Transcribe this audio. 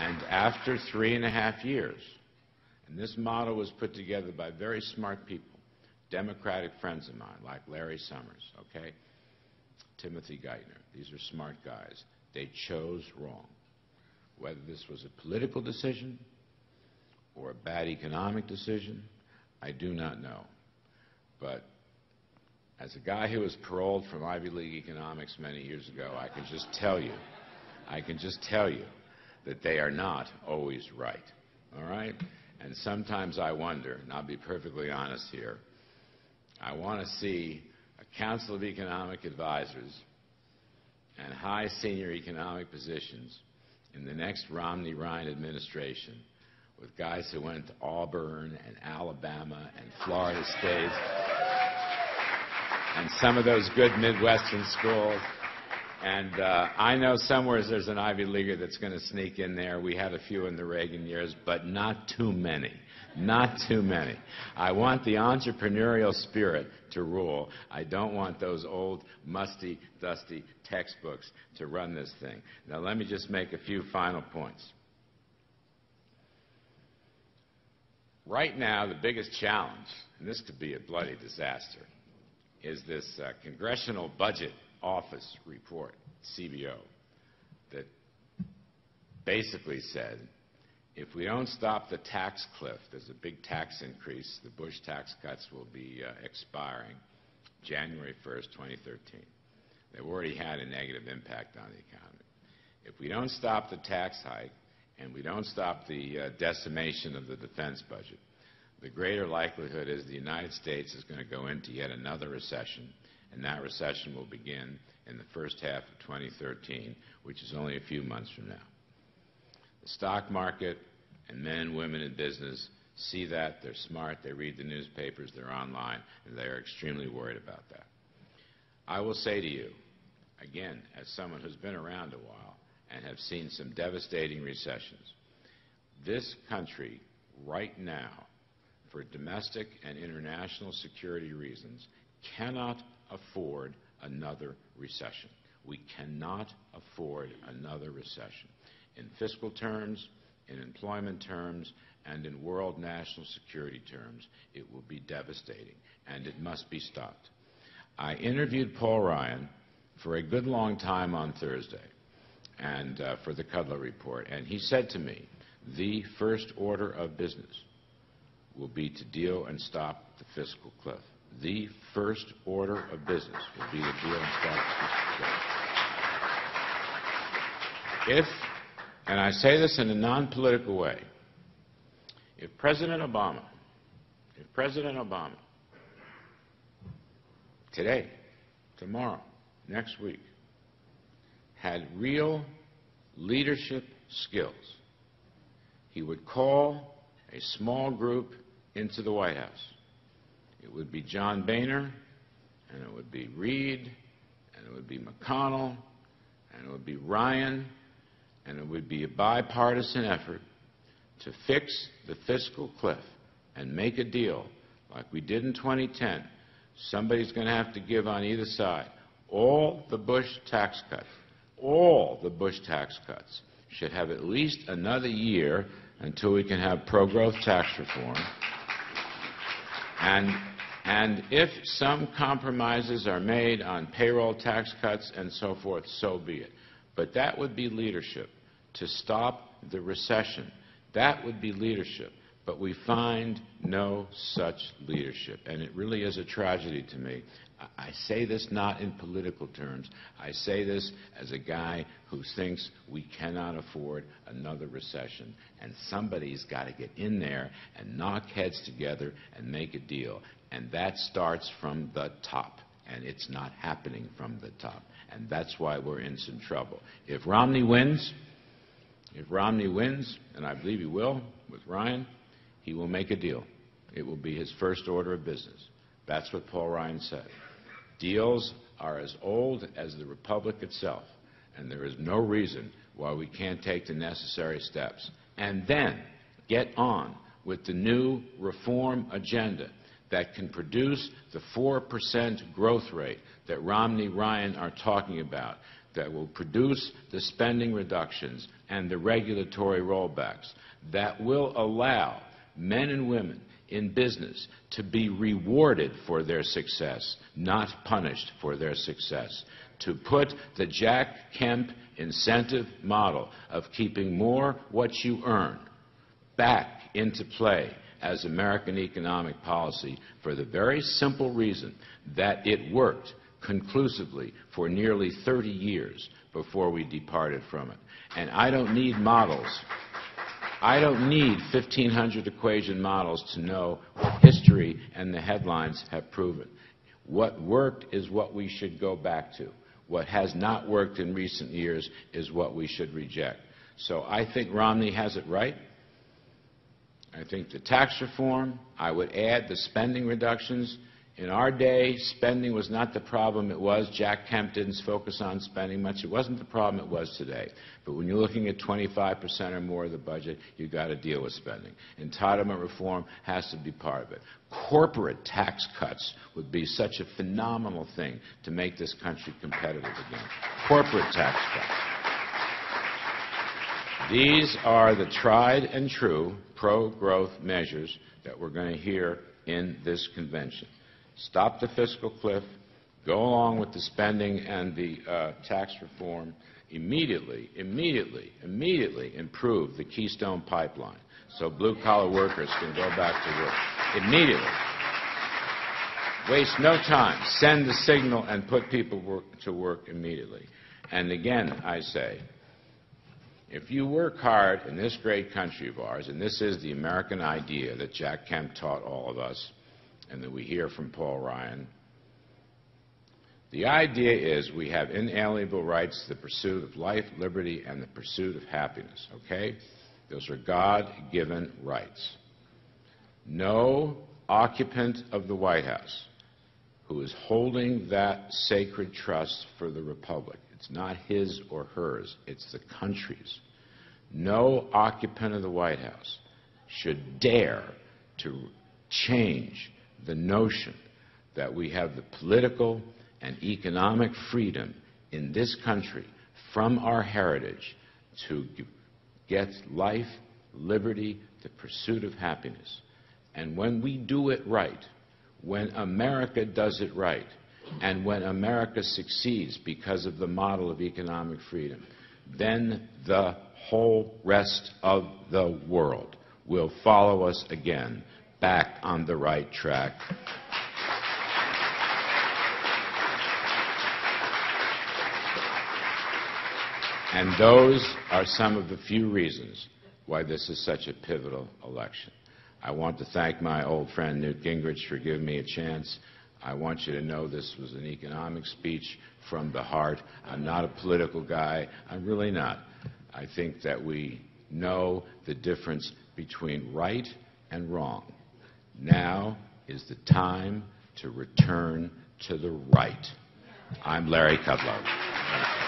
And after 3.5 years, and this model was put together by very smart people, Democratic friends of mine, like Larry Summers, okay? Timothy Geithner. These are smart guys. They chose wrong. Whether this was a political decision or a bad economic decision, I do not know. But as a guy who was paroled from Ivy League economics many years ago, I can just tell you that they are not always right, all right? And sometimes I wonder, and I'll be perfectly honest here, I want to see a Council of Economic Advisors and high senior economic positions in the next Romney-Ryan administration with guys who went to Auburn and Alabama and Florida State and some of those good Midwestern schools. And I know somewhere there's an Ivy Leaguer that's going to sneak in there. We had a few in the Reagan years, but not too many. Not too many. I want the entrepreneurial spirit to rule. I don't want those old, musty, dusty textbooks to run this thing. Now, let me just make a few final points. Right now, the biggest challenge, and this could be a bloody disaster, is this Congressional Budget Office report, CBO, that basically said, if we don't stop the tax cliff, there's a big tax increase, the Bush tax cuts will be expiring January 1st, 2013. They've already had a negative impact on the economy. If we don't stop the tax hike and we don't stop the decimation of the defense budget, the greater likelihood is the United States is going to go into yet another recession, and that recession will begin in the first half of 2013, which is only a few months from now. The stock market and men and women in business see that, they're smart, they read the newspapers, they're online, and they're extremely worried about that. I will say to you, again, as someone who's been around a while and have seen some devastating recessions, this country right now, for domestic and international security reasons, cannot afford another recession. We cannot afford another recession. In fiscal terms, in employment terms, and in world national security terms, it will be devastating, and it must be stopped. I interviewed Paul Ryan for a good long time on Thursday and for the Kudlow report, and he said to me, the first order of business will be to deal and stop the fiscal cliff. The first order of business will be to deal and stop the fiscal cliff. If, and I say this in a non-political way, if President Obama, today, tomorrow, next week, had real leadership skills, he would call a small group into the White House. It would be John Boehner, and it would be Reid, and it would be McConnell, and it would be Ryan, and it would be a bipartisan effort to fix the fiscal cliff and make a deal like we did in 2010. Somebody's going to have to give on either side. All the Bush tax cuts should have at least another year until we can have pro-growth tax reform. And if some compromises are made on payroll tax cuts and so forth, so be it. But that would be leadership, to stop the recession. That would be leadership. But we find no such leadership. And it really is a tragedy to me. I say this not in political terms. I say this as a guy who thinks we cannot afford another recession. And somebody's got to get in there and knock heads together and make a deal. And that starts from the top. And it's not happening from the top. And that's why we're in some trouble. If Romney wins, and I believe he will, with Ryan, he will make a deal. It will be his first order of business. That's what Paul Ryan said. Deals are as old as the Republic itself, and there is no reason why we can't take the necessary steps and then get on with the new reform agenda that can produce the 4% growth rate that Romney, Ryan are talking about, that will produce the spending reductions and the regulatory rollbacks that will allow men and women in business to be rewarded for their success, not punished for their success. To put the Jack Kemp incentive model of keeping more what you earn back into play as American economic policy for the very simple reason that it worked conclusively for nearly 30 years before we departed from it. And I don't need models. I don't need 1,500 equation models to know what history and the headlines have proven. What worked is what we should go back to. What has not worked in recent years is what we should reject. So I think Romney has it right. I think the tax reform, I would add the spending reductions. In our day, spending was not the problem it was. Jack Kemp didn't focus on spending much. It wasn't the problem it was today. But when you're looking at 25% or more of the budget, you've got to deal with spending. Entitlement reform has to be part of it. Corporate tax cuts would be such a phenomenal thing to make this country competitive again. Corporate tax cuts. These are the tried and true pro-growth measures that we're going to hear in this convention. Stop the fiscal cliff, go along with the spending and the tax reform, immediately improve the Keystone Pipeline so blue-collar workers can go back to work. Immediately. Waste no time. Send the signal and put people to work immediately. And again, I say, if you work hard in this great country of ours, and this is the American idea that Jack Kemp taught all of us, and that we hear from Paul Ryan, the idea is we have inalienable rights, the pursuit of life, liberty, and the pursuit of happiness, okay? Those are God-given rights. No occupant of the White House who is holding that sacred trust for the Republic, it's not his or hers, it's the country's. No occupant of the White House should dare to change the notion that we have the political and economic freedom in this country from our heritage to get life, liberty, the pursuit of happiness. And when we do it right, when America does it right, and when America succeeds because of the model of economic freedom, then the whole rest of the world will follow us again back on the right track. And those are some of the few reasons why this is such a pivotal election. I want to thank my old friend Newt Gingrich for giving me a chance. I want you to know this was an economic speech from the heart. I'm not a political guy. I'm really not. I think that we know the difference between right and wrong. Now is the time to return to the right. I'm Larry Kudlow.